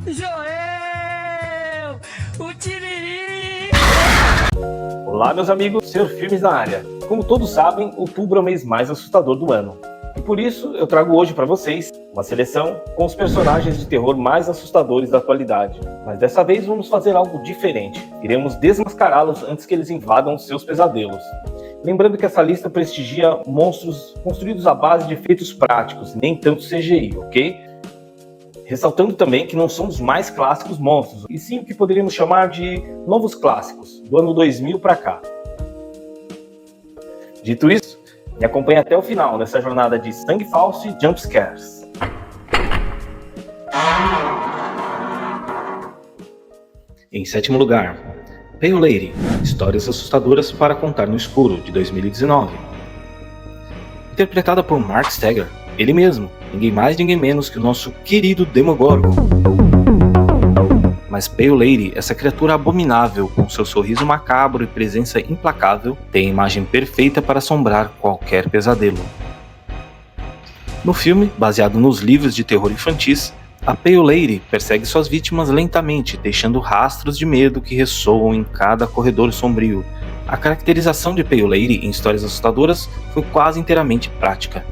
Joel! O Tiriri! Olá, meus amigos, Senhor Filmes na área. Como todos sabem, outubro é o mês mais assustador do ano. E por isso, eu trago hoje para vocês uma seleção com os personagens de terror mais assustadores da atualidade. Mas dessa vez vamos fazer algo diferente. Iremos desmascará-los antes que eles invadam seus pesadelos. Lembrando que essa lista prestigia monstros construídos à base de efeitos práticos, nem tanto CGI, ok? Ressaltando também que não são os mais clássicos monstros, e sim o que poderíamos chamar de novos clássicos, do ano 2000 para cá. Dito isso, me acompanhe até o final nessa jornada de sangue falso e jumpscares. Em sétimo lugar, Pale Lady, Histórias Assustadoras para Contar no Escuro, de 2019. Interpretada por Mark Steger, ele mesmo, ninguém mais ninguém menos que o nosso querido Demogorgon. Mas Pale Lady, essa criatura abominável, com seu sorriso macabro e presença implacável, tem a imagem perfeita para assombrar qualquer pesadelo. No filme, baseado nos livros de terror infantis, a Pale Lady persegue suas vítimas lentamente, deixando rastros de medo que ressoam em cada corredor sombrio. A caracterização de Pale Lady em Histórias Assustadoras foi quase inteiramente prática,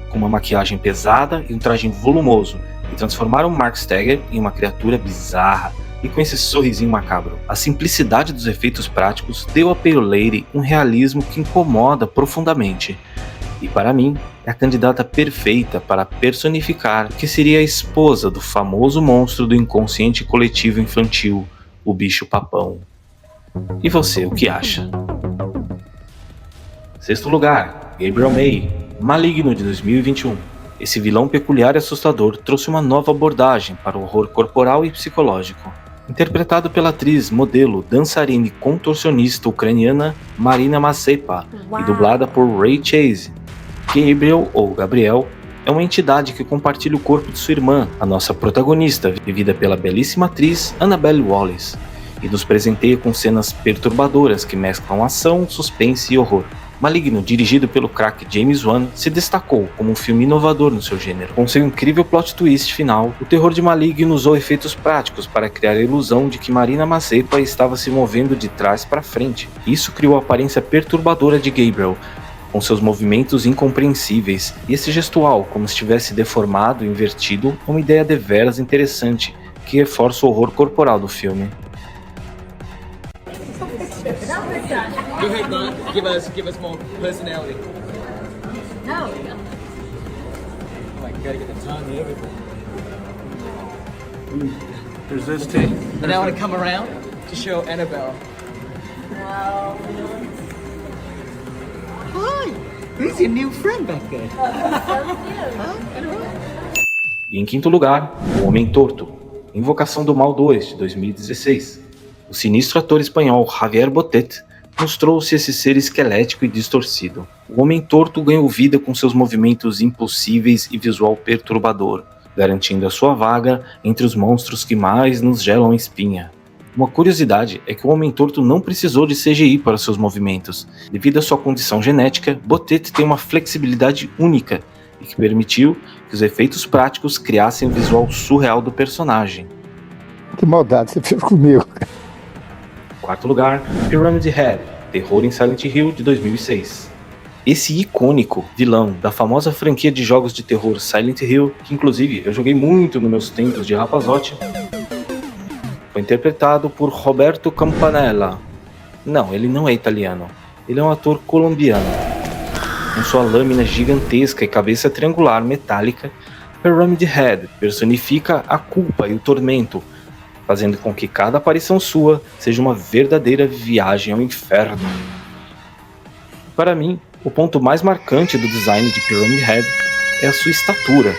com uma maquiagem pesada e um traje volumoso, e transformaram Mark Steger em uma criatura bizarra e com esse sorrisinho macabro. A simplicidade dos efeitos práticos deu a Pale Lady um realismo que incomoda profundamente, e para mim é a candidata perfeita para personificar o que seria a esposa do famoso monstro do inconsciente coletivo infantil, o bicho-papão. E você, o que acha? Sexto lugar, Gabriel May, Maligno, de 2021. Esse vilão peculiar e assustador trouxe uma nova abordagem para o horror corporal e psicológico. Interpretado pela atriz, modelo, dançarina e contorcionista ucraniana Marina Mazepa e dublada por Ray Chase, Gabriel, ou Gabriel, é uma entidade que compartilha o corpo de sua irmã, a nossa protagonista, vivida pela belíssima atriz Annabelle Wallis, e nos presenteia com cenas perturbadoras que mesclam ação, suspense e horror. Maligno, dirigido pelo craque James Wan, se destacou como um filme inovador no seu gênero. Com seu incrível plot twist final, o terror de Maligno usou efeitos práticos para criar a ilusão de que Marina Mazepa estava se movendo de trás para frente. Isso criou a aparência perturbadora de Gabriel, com seus movimentos incompreensíveis, e esse gestual, como se estivesse deformado e invertido, é uma ideia deveras interessante, que reforça o horror corporal do filme. Go ahead, Mark. Give us more personality. No. Oh, I gotta get the tongue and everything. There's this tea. And I want to come around to show Annabelle. Wow. Hi. Who's your new friend back there? E em quinto lugar, O Homem Torto, Invocação do Mal 2, de 2016. O sinistro ator espanhol Javier Botet nos trouxe esse ser esquelético e distorcido. O Homem Torto ganhou vida com seus movimentos impossíveis e visual perturbador, garantindo a sua vaga entre os monstros que mais nos gelam a espinha. Uma curiosidade é que o Homem Torto não precisou de CGI para seus movimentos. Devido à sua condição genética, Botet tem uma flexibilidade única e que permitiu que os efeitos práticos criassem o visual surreal do personagem. Que maldade você fez comigo. Quarto lugar, Pyramid Head, Terror em Silent Hill, de 2006. Esse icônico vilão da famosa franquia de jogos de terror Silent Hill, que inclusive eu joguei muito nos meus tempos de rapazote, foi interpretado por Roberto Campanella. Não, ele não é italiano, ele é um ator colombiano. Com sua lâmina gigantesca e cabeça triangular metálica, Pyramid Head personifica a culpa e o tormento, fazendo com que cada aparição sua seja uma verdadeira viagem ao inferno. Para mim, o ponto mais marcante do design de Pyramid Head é a sua estatura,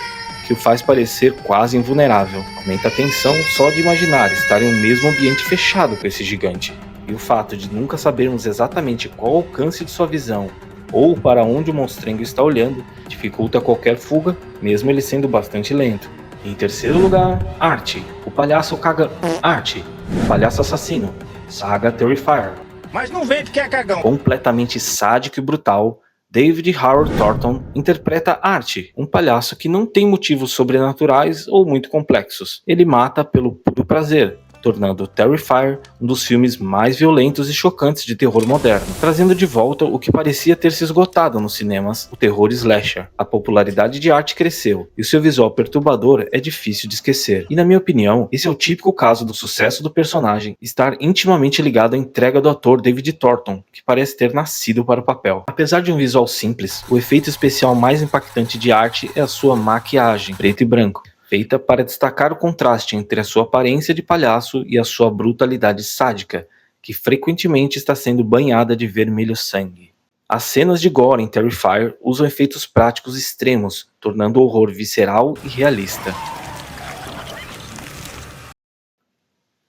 que o faz parecer quase invulnerável. Aumenta a tensão só de imaginar estar em um mesmo ambiente fechado com esse gigante. E o fato de nunca sabermos exatamente qual o alcance de sua visão ou para onde o monstrengo está olhando dificulta qualquer fuga, mesmo ele sendo bastante lento. Em terceiro lugar, Art, o palhaço assassino, Saga Terrifier. Mas não vem porque é cagão. Completamente sádico e brutal, David Howard Thornton interpreta Art, um palhaço que não tem motivos sobrenaturais ou muito complexos. Ele mata pelo puro prazer, tornando Terrifier um dos filmes mais violentos e chocantes de terror moderno, trazendo de volta o que parecia ter se esgotado nos cinemas, o terror slasher. A popularidade de Art cresceu, e o seu visual perturbador é difícil de esquecer. E na minha opinião, esse é o típico caso do sucesso do personagem estar intimamente ligado à entrega do ator David Thornton, que parece ter nascido para o papel. Apesar de um visual simples, o efeito especial mais impactante de Art é a sua maquiagem, preto e branco, feita para destacar o contraste entre a sua aparência de palhaço e a sua brutalidade sádica, que frequentemente está sendo banhada de vermelho sangue. As cenas de gore em Terrifier usam efeitos práticos extremos, tornando o horror visceral e realista.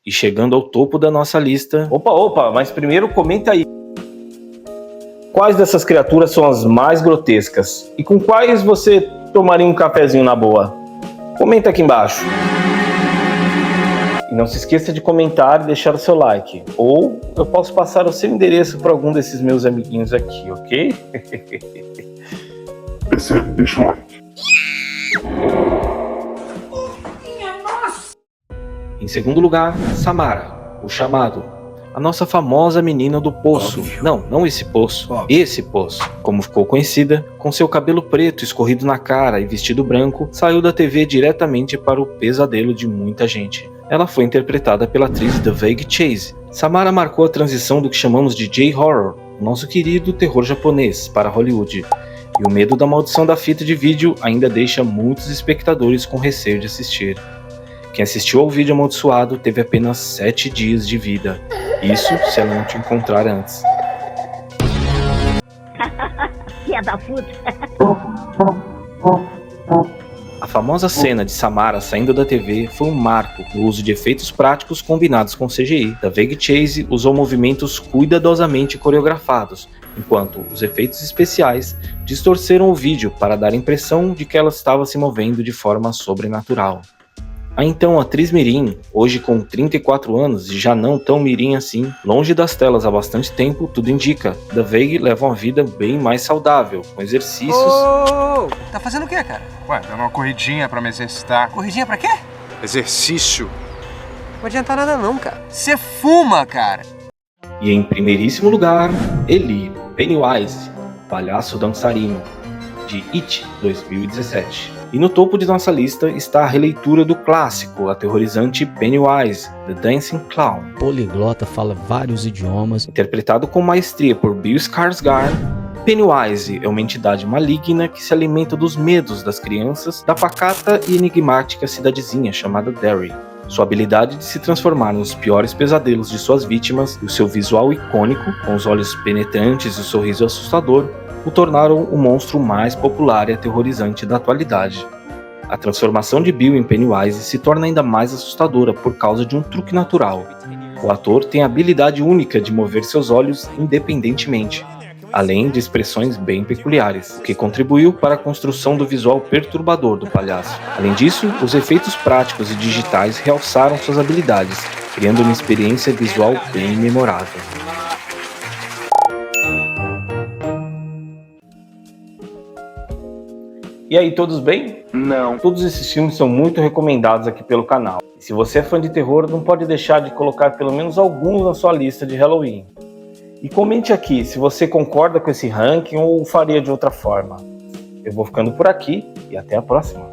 E chegando ao topo da nossa lista... Opa, mas primeiro comenta aí. Quais dessas criaturas são as mais grotescas? E com quais você tomaria um cafezinho na boa? Comenta aqui embaixo. E não se esqueça de comentar e deixar o seu like. Ou eu posso passar o seu endereço para algum desses meus amiguinhos aqui, ok? Deixa o like. Em segundo lugar, Samara, o chamado. A nossa famosa menina do poço. Não esse poço. Esse poço. Como ficou conhecida, com seu cabelo preto escorrido na cara e vestido branco, saiu da TV diretamente para o pesadelo de muita gente. Ela foi interpretada pela atriz Daveigh Chase. Samara marcou a transição do que chamamos de J-Horror, o nosso querido terror japonês, para Hollywood. E o medo da maldição da fita de vídeo ainda deixa muitos espectadores com receio de assistir. Quem assistiu ao vídeo amaldiçoado teve apenas 7 dias de vida. Isso se ela não te encontrar antes. Filha da puta. A famosa cena de Samara saindo da TV foi um marco no uso de efeitos práticos combinados com CGI. Daveigh Chase usou movimentos cuidadosamente coreografados, enquanto os efeitos especiais distorceram o vídeo para dar a impressão de que ela estava se movendo de forma sobrenatural. A então atriz mirim, hoje com 34 anos e já não tão mirim assim, longe das telas há bastante tempo, tudo indica, Daveigh leva uma vida bem mais saudável, com exercícios... Tá fazendo o quê, cara? Ué, dando uma corridinha pra me exercitar. Corridinha pra quê? Exercício. Não adianta nada não, cara. Você fuma, cara. E em primeiríssimo lugar, Eli, Pennywise, palhaço dançarino, de It 2017. E no topo de nossa lista está a releitura do clássico aterrorizante Pennywise, The Dancing Clown. Poliglota, fala vários idiomas. Interpretado com maestria por Bill Skarsgård, Pennywise é uma entidade maligna que se alimenta dos medos das crianças da pacata e enigmática cidadezinha chamada Derry. Sua habilidade de se transformar nos piores pesadelos de suas vítimas e o seu visual icônico, com os olhos penetrantes e o sorriso assustador, o tornaram o monstro mais popular e aterrorizante da atualidade. A transformação de Bill em Pennywise se torna ainda mais assustadora por causa de um truque natural. O ator tem a habilidade única de mover seus olhos independentemente, além de expressões bem peculiares, o que contribuiu para a construção do visual perturbador do palhaço. Além disso, os efeitos práticos e digitais realçaram suas habilidades, criando uma experiência visual bem memorável. E aí, todos bem? Não. Todos esses filmes são muito recomendados aqui pelo canal. E se você é fã de terror, não pode deixar de colocar pelo menos alguns na sua lista de Halloween. E comente aqui se você concorda com esse ranking ou faria de outra forma. Eu vou ficando por aqui e até a próxima.